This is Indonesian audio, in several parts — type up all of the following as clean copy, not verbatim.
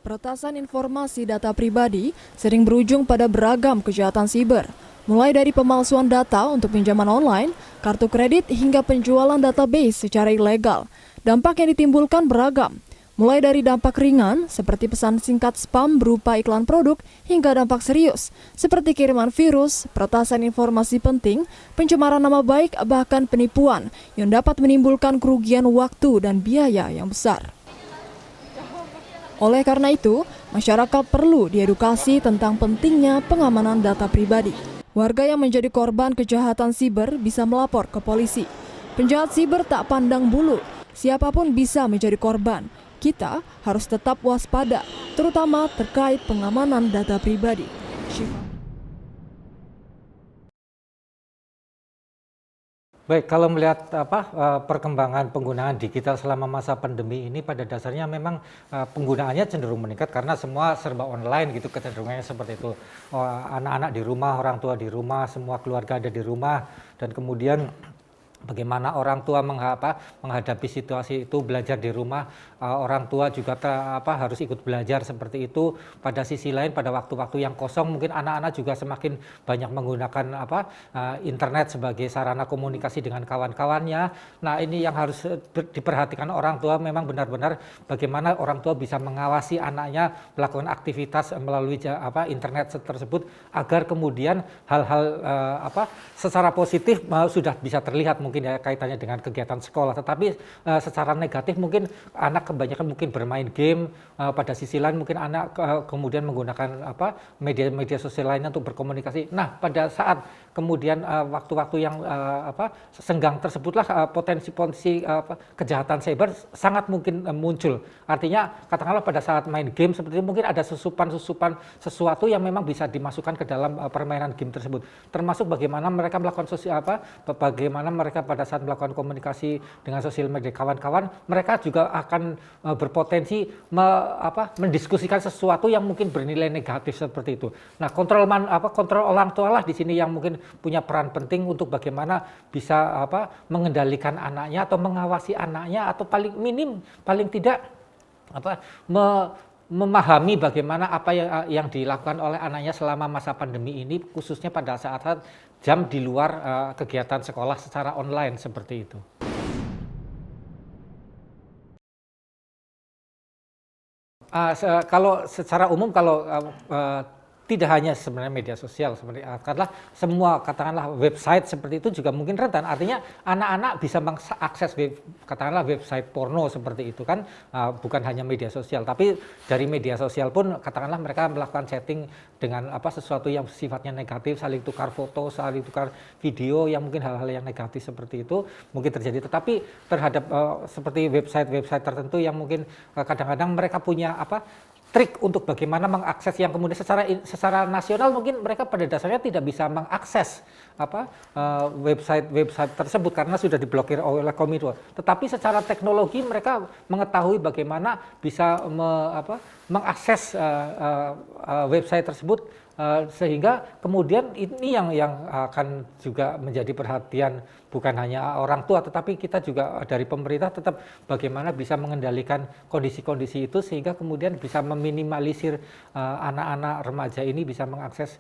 Peretasan informasi data pribadi sering berujung pada beragam kejahatan siber, mulai dari pemalsuan data untuk pinjaman online, kartu kredit, hingga penjualan database secara ilegal. Dampak yang ditimbulkan beragam, mulai dari dampak ringan seperti pesan singkat spam berupa iklan produk, hingga dampak serius seperti kiriman virus, peretasan informasi penting, pencemaran nama baik, bahkan penipuan yang dapat menimbulkan kerugian waktu dan biaya yang besar. Oleh karena itu, masyarakat perlu diedukasi tentang pentingnya pengamanan data pribadi. Warga yang menjadi korban kejahatan siber bisa melapor ke polisi. Penjahat siber tak pandang bulu, siapapun bisa menjadi korban. Kita harus tetap waspada, terutama terkait pengamanan data pribadi. Baik, kalau melihat perkembangan penggunaan digital selama masa pandemi ini, pada dasarnya memang penggunaannya cenderung meningkat karena semua serba online gitu, kecenderungannya seperti itu. Anak-anak di rumah, orang tua di rumah, semua keluarga ada di rumah, dan kemudian bagaimana orang tua menghadapi situasi itu, belajar di rumah, orang tua juga harus ikut belajar seperti itu. Pada sisi lain, pada waktu-waktu yang kosong mungkin anak-anak juga semakin banyak menggunakan internet sebagai sarana komunikasi dengan kawan-kawannya. Nah, ini yang harus diperhatikan orang tua, memang benar-benar bagaimana orang tua bisa mengawasi anaknya melakukan aktivitas melalui internet tersebut, agar kemudian hal-hal secara positif sudah bisa terlihat mungkin ya kaitannya dengan kegiatan sekolah, tetapi secara negatif mungkin anak kebanyakan mungkin bermain game, pada sisi lain mungkin anak kemudian menggunakan media sosial lainnya untuk berkomunikasi. Nah, pada saat kemudian waktu-waktu yang senggang tersebutlah potensi-potensi kejahatan cyber sangat mungkin muncul. Artinya katakanlah pada saat main game seperti itu mungkin ada susupan sesuatu yang memang bisa dimasukkan ke dalam permainan game tersebut, termasuk bagaimana mereka melakukan bagaimana mereka pada saat melakukan komunikasi dengan sosial media kawan-kawan, mereka juga akan berpotensi mendiskusikan sesuatu yang mungkin bernilai negatif seperti itu. Nah, kontrol orang tua lah di sini yang mungkin punya peran penting untuk bagaimana bisa mengendalikan anaknya atau mengawasi anaknya, atau paling tidak memahami bagaimana apa yang dilakukan oleh anaknya selama masa pandemi ini, khususnya pada saat jam di luar kegiatan sekolah secara online seperti itu. Kalau secara umum, kalau tidak hanya sebenarnya media sosial, seperti katakanlah website seperti itu juga mungkin rentan. Artinya anak-anak bisa mengakses katakanlah website porno seperti itu kan, bukan hanya media sosial, tapi dari media sosial pun katakanlah mereka melakukan chatting dengan sesuatu yang sifatnya negatif, saling tukar foto, saling tukar video, yang mungkin hal-hal yang negatif seperti itu mungkin terjadi. Tetapi terhadap seperti website tertentu yang mungkin kadang-kadang mereka punya trik untuk bagaimana mengakses, yang kemudian secara nasional mungkin mereka pada dasarnya tidak bisa mengakses website tersebut karena sudah diblokir oleh Kominfo. Tetapi secara teknologi mereka mengetahui bagaimana bisa mengakses website tersebut, sehingga kemudian ini yang akan juga menjadi perhatian bukan hanya orang tua, tetapi kita juga dari pemerintah tetap bagaimana bisa mengendalikan kondisi-kondisi itu, sehingga kemudian bisa meminimalisir anak-anak remaja ini bisa mengakses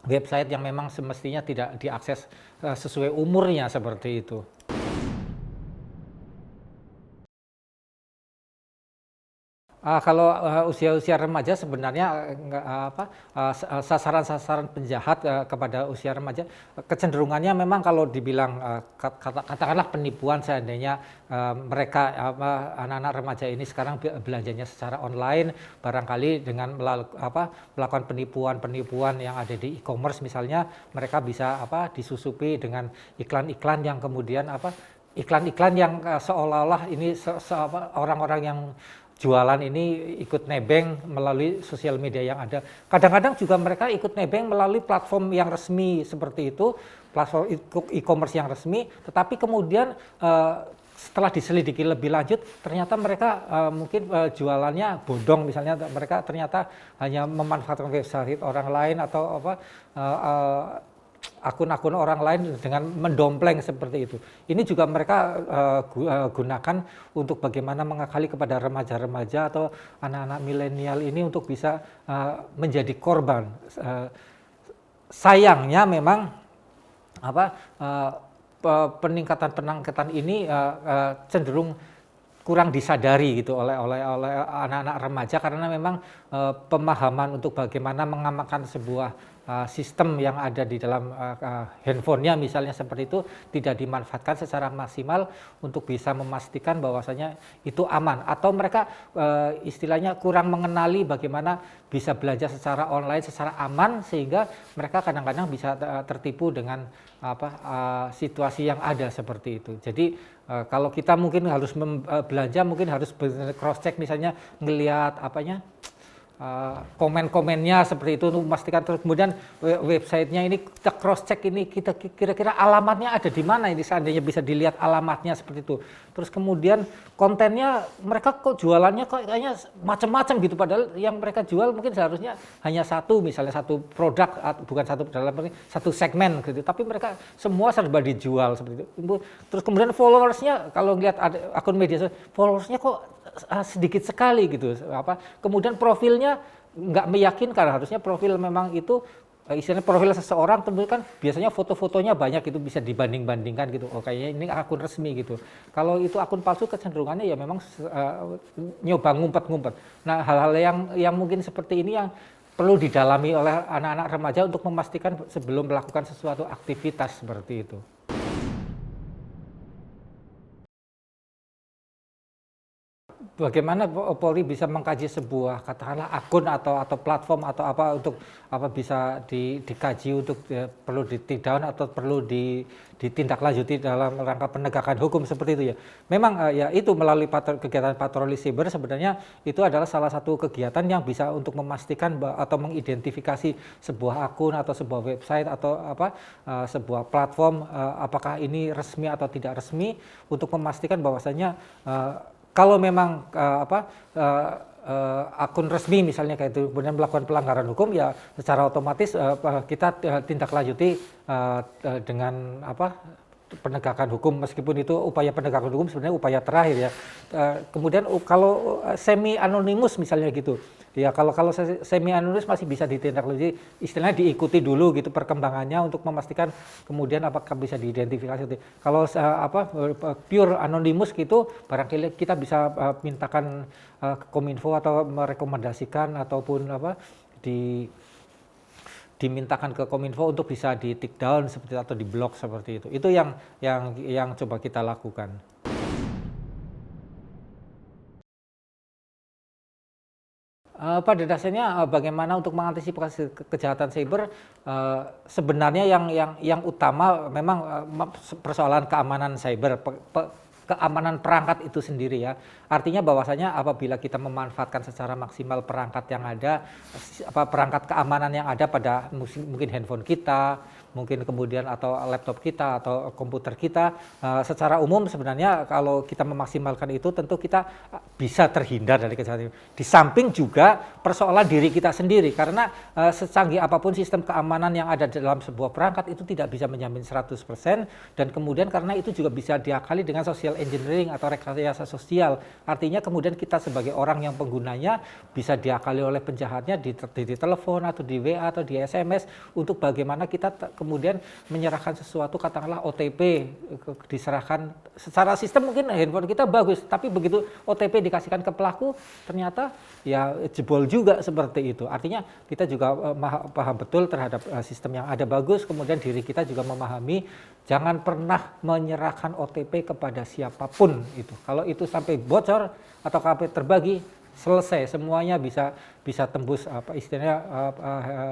website yang memang semestinya tidak diakses sesuai umurnya seperti itu. Kalau usia-usia remaja sebenarnya sasaran-sasaran penjahat kepada usia remaja kecenderungannya memang kalau dibilang katakanlah penipuan, seandainya mereka anak-anak remaja ini sekarang belanjanya secara online, barangkali dengan melakukan penipuan yang ada di e-commerce misalnya, mereka bisa disusupi dengan iklan-iklan yang kemudian iklan-iklan yang seolah-olah ini orang-orang yang jualan ini ikut nebeng melalui sosial media yang ada. Kadang-kadang juga mereka ikut nebeng melalui platform yang resmi seperti itu, platform e-commerce yang resmi, tetapi kemudian setelah diselidiki lebih lanjut, ternyata mereka mungkin jualannya bodong, misalnya mereka ternyata hanya memanfaatkan website orang lain atau akun-akun orang lain dengan mendompleng seperti itu. Ini juga mereka gunakan untuk bagaimana mengakali kepada remaja-remaja atau anak-anak milenial ini untuk bisa menjadi korban. Sayangnya memang peningkatan ini cenderung kurang disadari gitu oleh anak-anak remaja, karena memang pemahaman untuk bagaimana mengamankan sebuah sistem yang ada di dalam handphonenya misalnya seperti itu tidak dimanfaatkan secara maksimal untuk bisa memastikan bahwasanya itu aman, atau mereka istilahnya kurang mengenali bagaimana bisa belanja secara online secara aman, sehingga mereka kadang-kadang bisa tertipu dengan situasi yang ada seperti itu. Jadi kalau kita mungkin harus belanja, mungkin harus cross check, misalnya ngelihat komen-komennya seperti itu untuk memastikan. Terus kemudian websitenya ini kita cross check, ini kita kira-kira alamatnya ada di mana, ini seandainya bisa dilihat alamatnya seperti itu. Terus kemudian kontennya mereka kok jualannya kok kayaknya macam-macam gitu, padahal yang mereka jual mungkin seharusnya hanya misalnya satu produk, bukan satu segmen gitu, tapi mereka semua serba dijual seperti itu. Terus kemudian followersnya, kalau lihat akun media sosial, followersnya kok sedikit sekali gitu. Kemudian profilnya nggak meyakinkan. Harusnya profil memang itu istilahnya profil seseorang tentu kan biasanya foto-fotonya banyak, itu bisa dibanding-bandingkan gitu. Oh kayaknya ini akun resmi gitu. Kalau itu akun palsu, kecenderungannya ya memang nyoba ngumpet-ngumpet. Nah, hal-hal yang mungkin seperti ini yang perlu didalami oleh anak-anak remaja untuk memastikan sebelum melakukan sesuatu aktivitas seperti itu. Bagaimana Polri bisa mengkaji sebuah katakanlah akun atau platform atau untuk bisa dikaji untuk perlu di-take-down atau perlu ditindaklanjuti dalam rangka penegakan hukum seperti itu ya. Memang ya itu melalui kegiatan patroli siber sebenarnya itu adalah salah satu kegiatan yang bisa untuk memastikan atau mengidentifikasi sebuah akun atau sebuah website atau sebuah platform apakah ini resmi atau tidak resmi, untuk memastikan bahwasanya kalau memang akun resmi misalnya kayak itu kemudian melakukan pelanggaran hukum, ya secara otomatis kita tindak lanjuti dengan penegakan hukum, meskipun itu upaya penegakan hukum sebenarnya upaya terakhir ya. Kemudian kalau semi anonimus misalnya gitu, ya kalau semi anonimus masih bisa ditindaklanjuti, istilahnya diikuti dulu gitu perkembangannya untuk memastikan kemudian apakah bisa diidentifikasi. Kalau pure anonimus gitu, barangkali kita bisa mintakan ke Kominfo atau merekomendasikan ataupun dimintakan ke Kominfo untuk bisa di take down seperti itu, atau di blok seperti itu. Itu yang coba kita lakukan. Pada dasarnya bagaimana untuk mengantisipasi kejahatan cyber, sebenarnya yang utama memang persoalan keamanan cyber, keamanan perangkat itu sendiri ya. Artinya bahwasanya apabila kita memanfaatkan secara maksimal perangkat yang ada, perangkat keamanan yang ada pada mungkin handphone kita, mungkin kemudian atau laptop kita atau komputer kita, secara umum sebenarnya kalau kita memaksimalkan itu tentu kita bisa terhindar dari kejahatan. Di samping juga persoalan diri kita sendiri, karena secanggih apapun sistem keamanan yang ada dalam sebuah perangkat itu tidak bisa menjamin 100%, dan kemudian karena itu juga bisa diakali dengan social engineering atau rekayasa sosial. Artinya kemudian kita sebagai orang yang penggunanya bisa diakali oleh penjahatnya di telepon atau di WA atau di SMS untuk bagaimana kita kemudian menyerahkan sesuatu, katakanlah OTP diserahkan secara sistem, mungkin handphone kita bagus, tapi begitu OTP dikasihkan ke pelaku ternyata ya jebol juga seperti itu. Artinya kita juga paham betul terhadap sistem yang ada bagus, kemudian diri kita juga memahami jangan pernah menyerahkan OTP kepada siapapun itu. Kalau itu sampai bocor atau sampai terbagi, selesai semuanya, bisa tembus istilahnya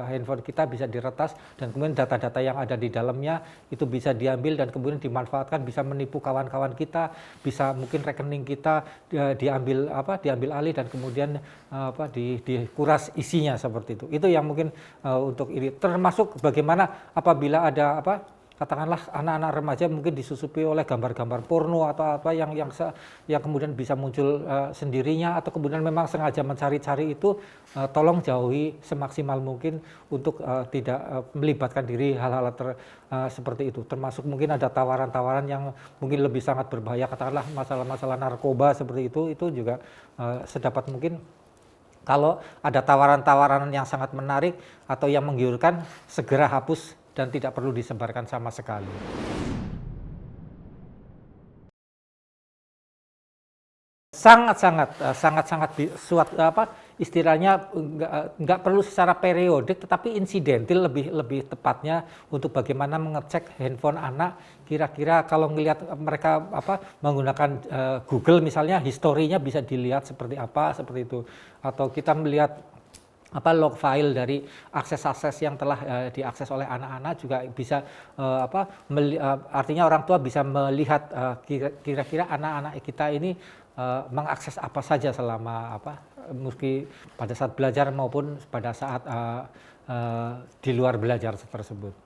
handphone kita bisa diretas, dan kemudian data-data yang ada di dalamnya itu bisa diambil dan kemudian dimanfaatkan, bisa menipu kawan-kawan kita, bisa mungkin rekening kita diambil alih dan kemudian dikuras isinya seperti itu. Itu yang mungkin untuk ini, termasuk bagaimana apabila ada katakanlah anak-anak remaja mungkin disusupi oleh gambar-gambar porno atau apa yang kemudian bisa muncul sendirinya, atau kemudian memang sengaja mencari-cari itu, tolong jauhi semaksimal mungkin untuk tidak melibatkan diri hal-hal seperti itu. Termasuk mungkin ada tawaran-tawaran yang mungkin lebih sangat berbahaya, katakanlah masalah-masalah narkoba seperti itu juga sedapat mungkin kalau ada tawaran-tawaran yang sangat menarik atau yang menggiurkan, segera hapus dan tidak perlu disebarkan sama sekali. Sangat-sangat istilahnya nggak perlu secara periodik, tetapi insidentil lebih tepatnya, untuk bagaimana mengecek handphone anak. Kira-kira kalau ngelihat mereka menggunakan Google misalnya, historinya bisa dilihat seperti apa, seperti itu. Atau kita melihat log file dari akses-akses yang telah diakses oleh anak-anak juga bisa, artinya orang tua bisa melihat kira-kira anak-anak kita ini mengakses apa saja selama meski pada saat belajar maupun pada saat di luar belajar tersebut.